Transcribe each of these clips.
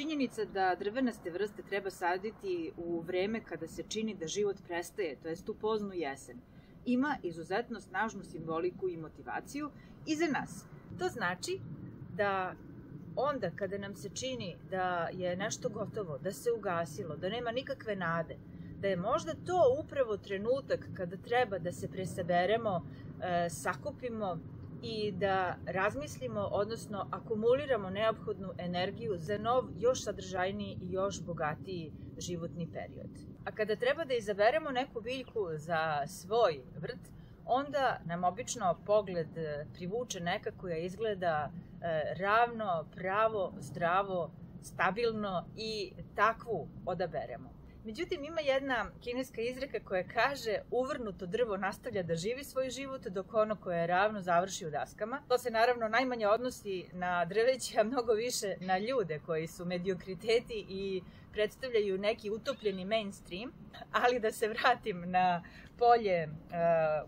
Činjenica da drvenaste vrste treba saditi u vreme kada se čini da život prestaje, to jest u poznu jesen, ima izuzetno snažnu simboliku i motivaciju i za nas. To znači da onda kada nam se čini da je nešto gotovo, da se ugasilo, da nema nikakve nade, da je možda to upravo trenutak kada treba da se presaberemo, sakupimo i da razmislimo, odnosno akumuliramo neophodnu energiju za nov, još sadržajniji i još bogatiji životni period. A kada treba da izaberemo neku biljku za svoj vrt, onda nam obično pogled privuče neka koja izgleda ravno, pravo, zdravo, stabilno i takvu odaberemo. Međutim, ima jedna kineska izreka koja kaže uvrnuto drvo nastavlja da živi svoj život, dok ono koje je ravno završi u daskama. To se naravno najmanje odnosi na drveće, a mnogo više na ljude koji su mediokriteti i predstavljaju neki utopljeni mainstream. Ali da se vratim na polje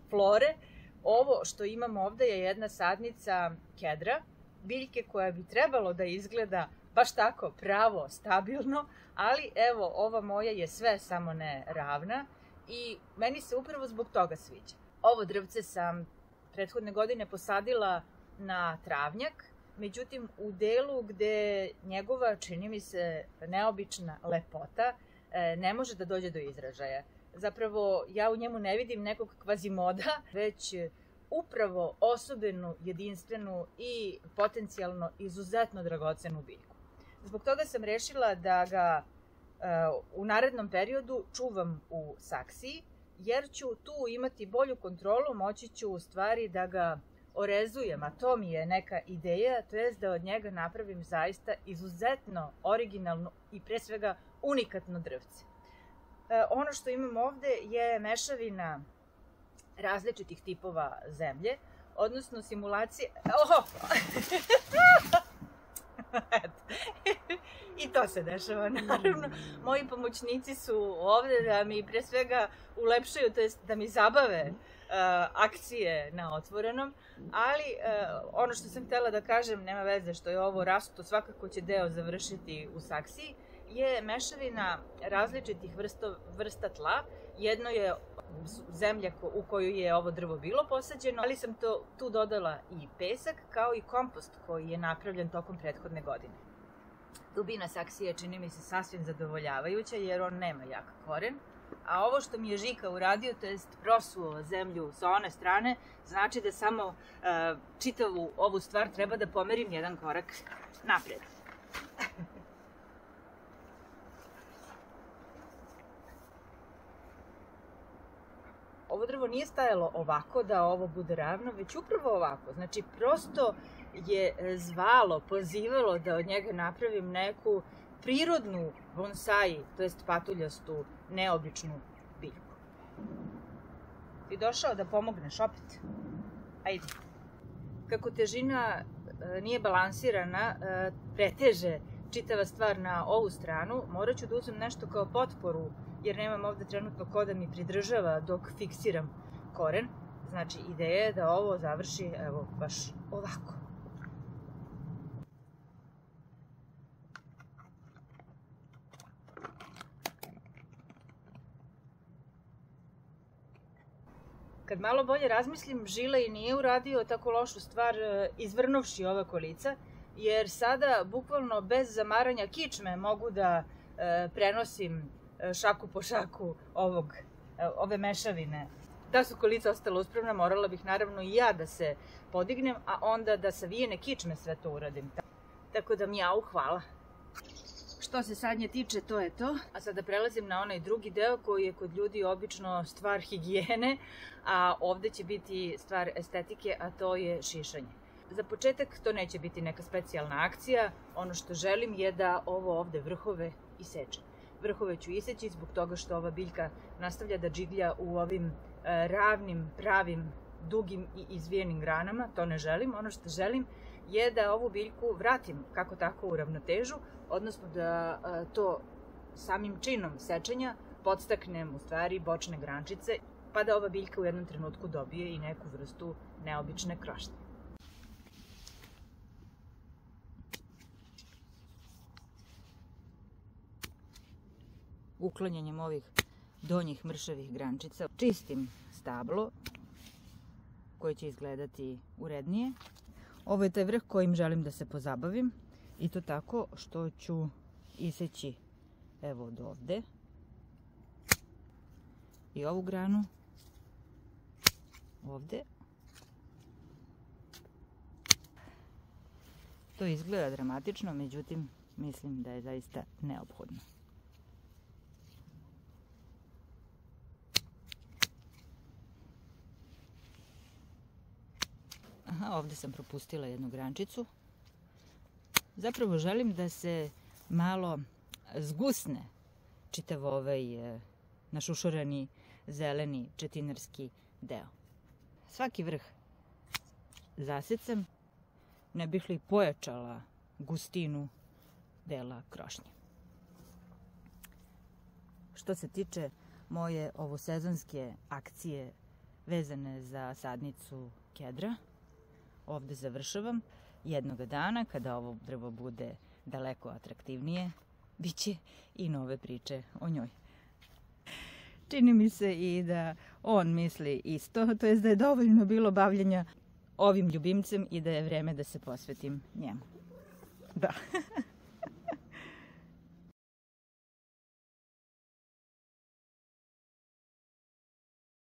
flore, ovo što imamo ovde je jedna sadnica kedra, biljke koja bi trebalo da izgleda baš tako pravo, stabilno, ali evo, ova moja je sve samo ne ravna i meni se upravo zbog toga sviđa. Ovo drvce sam prethodne godine posadila na travnjak, međutim u delu gde njegova, čini mi se, neobična lepota ne može da dođe do izražaja. Zapravo, ja u njemu ne vidim nekog kvazimoda, već upravo osobenu, jedinstvenu i potencijalno izuzetno dragocenu biljku. Zbog toga sam rešila da ga u narednom periodu čuvam u saksiji, jer ću tu imati bolju kontrolu, moći ću u stvari da ga orezujem, a to mi je neka ideja, to jest da od njega napravim zaista izuzetno originalno i pre svega unikatno drvce. Ono što imam ovde je mešavina različitih tipova zemlje, odnosno simulacije... I to se dešava, naravno. Moji pomoćnici su ovde da mi pre svega ulepšaju, to jest da mi zabave akcije na otvorenom, ali ono što sam htela da kažem, nema veze što je ovo rasuto, svakako će deo završiti u saksiji, je mešavina različitih vrsta tla. Jedno je zemlja u koju je ovo drvo bilo posađeno, ali sam tu dodala i pesak, kao i kompost koji je napravljen tokom prethodne godine. Dubina saksije čini mi se sasvim zadovoljavajuća jer on nema jak koren, a ovo što mi je Žika uradio, to jest prosuo zemlju sa one strane, znači da samo čitavu ovu stvar treba da pomerim jedan korak napred. Ovo drvo nije stajalo ovako da ovo bude ravno, već upravo ovako. Znači, prosto je zvalo, pozivalo da od njega napravim neku prirodnu bonsai, to jest patuljastu, neobičnu biljku. Ti došao da pomogneš opet? Ajde. Kako težina nije balansirana, preteže čitava stvar na ovu stranu, morat ću da uzmem nešto kao potporu, jer nemam ovde trenutno ko da mi pridržava dok fiksiram koren. Znači, ideja je da ovo završi, evo, baš ovako. Kad malo bolje razmislim, Žila i nije uradio tako lošu stvar izvrnuvši ova kolica, jer sada, bukvalno bez zamaranja kičme, mogu da prenosim šaku po šaku ove mešavine. Da su kolica ostala uspravna, morala bih naravno i ja da se podignem, a onda da sa vijene kičme sve to uradim. Tako da mjau, hvala. Što se sadnje tiče, to je to. A sada prelazim na onaj drugi deo koji je kod ljudi obično stvar higijene, a ovde će biti stvar estetike, a to je šišanje. Za početak to neće biti neka specijalna akcija. Ono što želim je da ovo ovde vrhove isečem. Vrhove ću iseći zbog toga što ova biljka nastavlja da džiglja u ovim ravnim, pravim, dugim i izvijenim granama. To ne želim. Ono što želim je da ovu biljku vratim kako tako u ravnotežu, odnosno da to samim činom sečenja podstaknem u stvari bočne grančice, pa da ova biljka u jednom trenutku dobije i neku vrstu neobične krošnje. uklanjanjem ovih donjih mršavih grančica. Čistim stablo koje će izgledati urednije. Ovo je taj vrh kojim želim da se pozabavim i to tako što ću iseći evo od ovde i ovu granu ovde. To izgleda dramatično, međutim mislim da je zaista neophodno. Aha, ovde sam propustila jednu grančicu. Zapravo želim da se malo zgusne čitav ovaj našušurani zeleni četinarski deo. Svaki vrh zasecam, ne bih li pojačala gustinu dela krošnje. Što se tiče moje ovosezonske akcije vezane za sadnicu kedra, ovde završavam. Jednoga dana, kada ovo drvo bude daleko atraktivnije, bit će i nove priče o njoj. Čini mi se i da on misli isto, to jest da je dovoljno bilo bavljenja ovim ljubimcem i da je vreme da se posvetim njemu. Da.